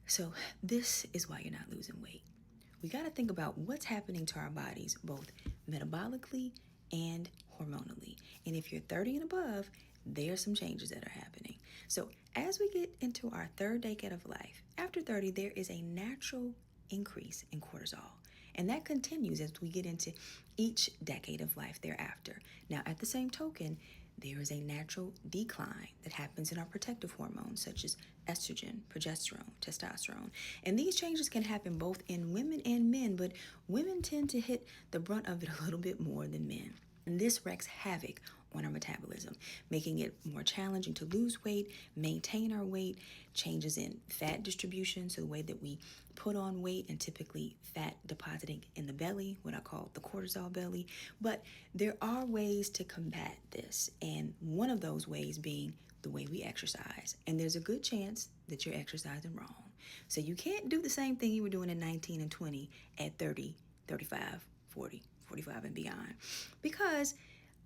So this is why you're not losing weight. We got to think about what's happening to our bodies, both metabolically and hormonally. And if you're 30 and above, there are some changes that are happening. So as we get into our third decade of life, after 30, there is a natural increase in cortisol. And that continues as we get into each decade of life thereafter. Now, at the same token, there is a natural decline that happens in our protective hormones, such as estrogen, progesterone, testosterone. And these changes can happen both in women and men, but women tend to hit the brunt of it a little bit more than men. And this wreaks havoc on our metabolism, making it more challenging to lose weight, maintain our weight, changes in fat distribution, so the way that we put on weight, and typically fat depositing in the belly, what I call the cortisol belly. But there are ways to combat this, and one of those ways being the way we exercise. And there's a good chance that you're exercising wrong. So you can't do the same thing you were doing at 19 and 20 at 30, 35, 40, 45 and beyond, because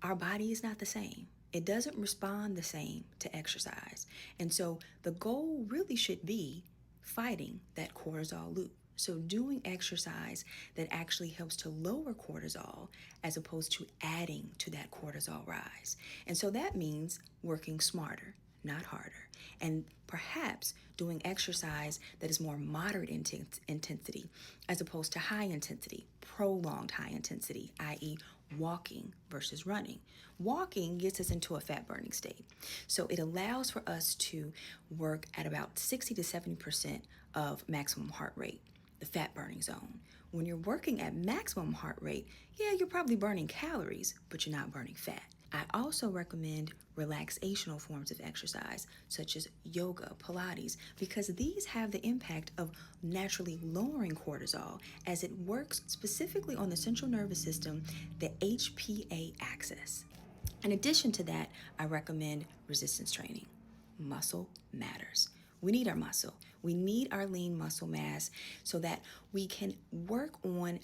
our body is not the same. It doesn't respond the same to exercise. And so the goal really should be fighting that cortisol loop. So doing exercise that actually helps to lower cortisol as opposed to adding to that cortisol rise. And so that means working smarter, not harder, and perhaps doing exercise that is more moderate intensity as opposed to high intensity, prolonged high intensity, i.e. walking versus running. Walking gets us into a fat burning state. So it allows for us to work at about 60 to 70% of maximum heart rate, the fat burning zone. When you're working at maximum heart rate, yeah, you're probably burning calories, but you're not burning fat. I also recommend relaxational forms of exercise, such as yoga, Pilates, because these have the impact of naturally lowering cortisol as it works specifically on the central nervous system, the HPA axis. In addition to that, I recommend resistance training. Muscle matters. We need our muscle. We need our lean muscle mass so that we can work on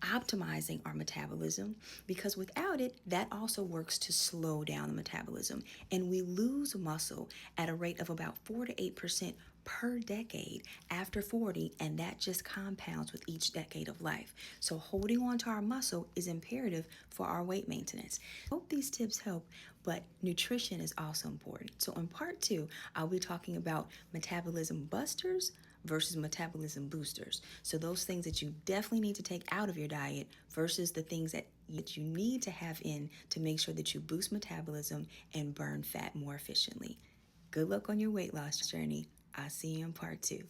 optimizing our metabolism, because without it, that also works to slow down the metabolism, and we lose muscle at a rate of about 4 to 8% per decade after 40, and that just compounds with each decade of life. So holding on to our muscle is imperative for our weight maintenance. I hope these tips help, but nutrition is also important. So in part 2, I'll be talking about metabolism busters versus metabolism boosters. So those things that you definitely need to take out of your diet versus the things that you need to have in to make sure that you boost metabolism and burn fat more efficiently. Good luck on your weight loss journey. I'll see you in part 2.